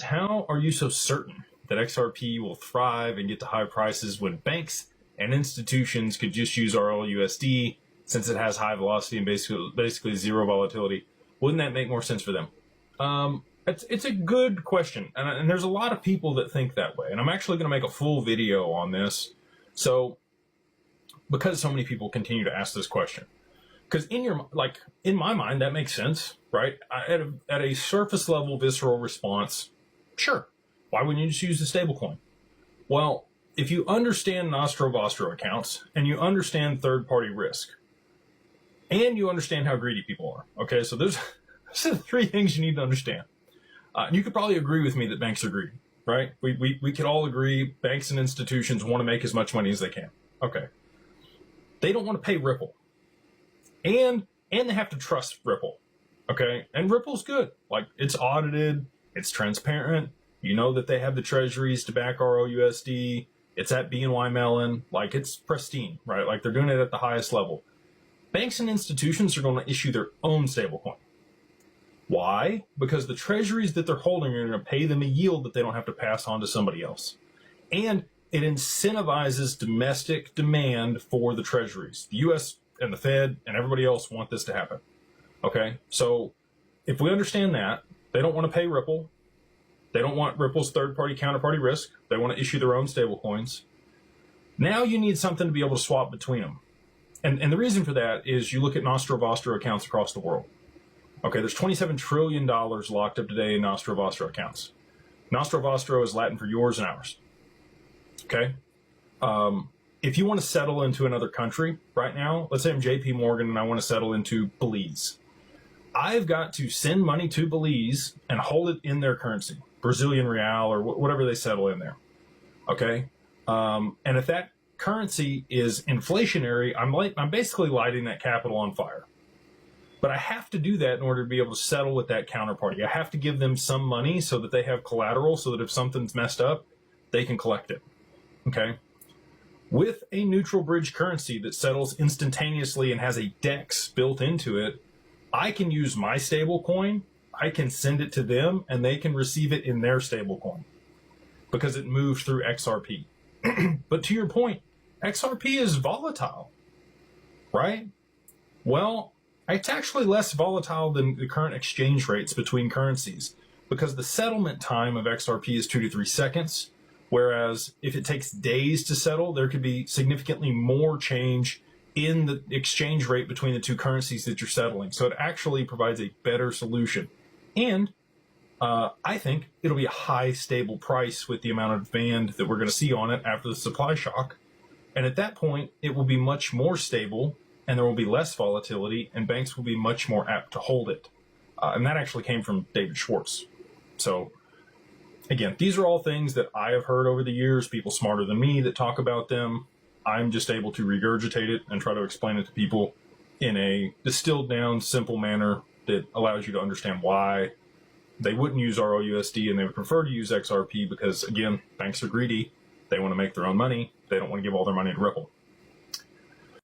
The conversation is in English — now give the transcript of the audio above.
How are you so certain that XRP will thrive and get to high prices when banks and institutions could just use RLUSD since it has high velocity and basically zero volatility? Wouldn't that make more sense for them? It's a good question, and there's a lot of people that think that way, and I'm actually going to make a full video on this. So, because so many people continue to ask this question, because in my mind that makes sense, right? At a surface level visceral response, sure. Why wouldn't you just use the stablecoin? Well, if you understand Nostro-Vostro accounts and you understand third-party risk, and you understand how greedy people are, okay? So there's three things you need to understand. You could probably agree with me that banks are greedy, right? We could all agree banks and institutions want to make as much money as they can. Okay. They don't want to pay Ripple. And they have to trust Ripple, okay? And Ripple's good. Like, it's audited, it's transparent. You know that they have the treasuries to back ROUSD. It's at BNY Mellon. Like, it's pristine, right? Like, they're doing it at the highest level. Banks and institutions are going to issue their own stablecoin. Why? Because the treasuries that they're holding are going to pay them a yield that they don't have to pass on to somebody else. And it incentivizes domestic demand for the treasuries. The U.S. and the Fed and everybody else want this to happen. Okay? So if we understand that, they don't want to pay Ripple. They don't want Ripple's third-party counterparty risk. They want to issue their own stablecoins. Now you need something to be able to swap between them. And the reason for that is you look at Nostro-Vostro accounts across the world. Okay, there's $27 trillion locked up today in Nostro-Vostro accounts. Nostro-Vostro is Latin for yours and ours. Okay? If you want to settle into another country right now, let's say I'm JP Morgan and I want to settle into Belize. I've got to send money to Belize and hold it in their currency, Brazilian real or whatever they settle in there. Okay? And if that currency is inflationary, I'm basically lighting that capital on fire. But I have to do that in order to be able to settle with that counterparty. I have to give them some money so that they have collateral so that if something's messed up, they can collect it. Okay? With a neutral bridge currency that settles instantaneously and has a DEX built into it, I can use my stable coin, I can send it to them, and they can receive it in their stable coin because it moved through XRP. But to your point, XRP is volatile, right? Well, it's actually less volatile than the current exchange rates between currencies because the settlement time of XRP is 2 to 3 seconds, whereas if it takes days to settle, there could be significantly more change in the exchange rate between the two currencies that you're settling. So it actually provides a better solution. And I think it'll be a high stable price with the amount of demand that we're going to see on it after the supply shock. And at that point, it will be much more stable and there will be less volatility and banks will be much more apt to hold it. And that actually came from David Schwartz. So again, these are all things that I have heard over the years, people smarter than me that talk about them. I'm just able to regurgitate it and try to explain it to people in a distilled down, simple manner that allows you to understand why they wouldn't use ROUSD and they would prefer to use XRP because, again, banks are greedy. They want to make their own money. They don't want to give all their money to Ripple.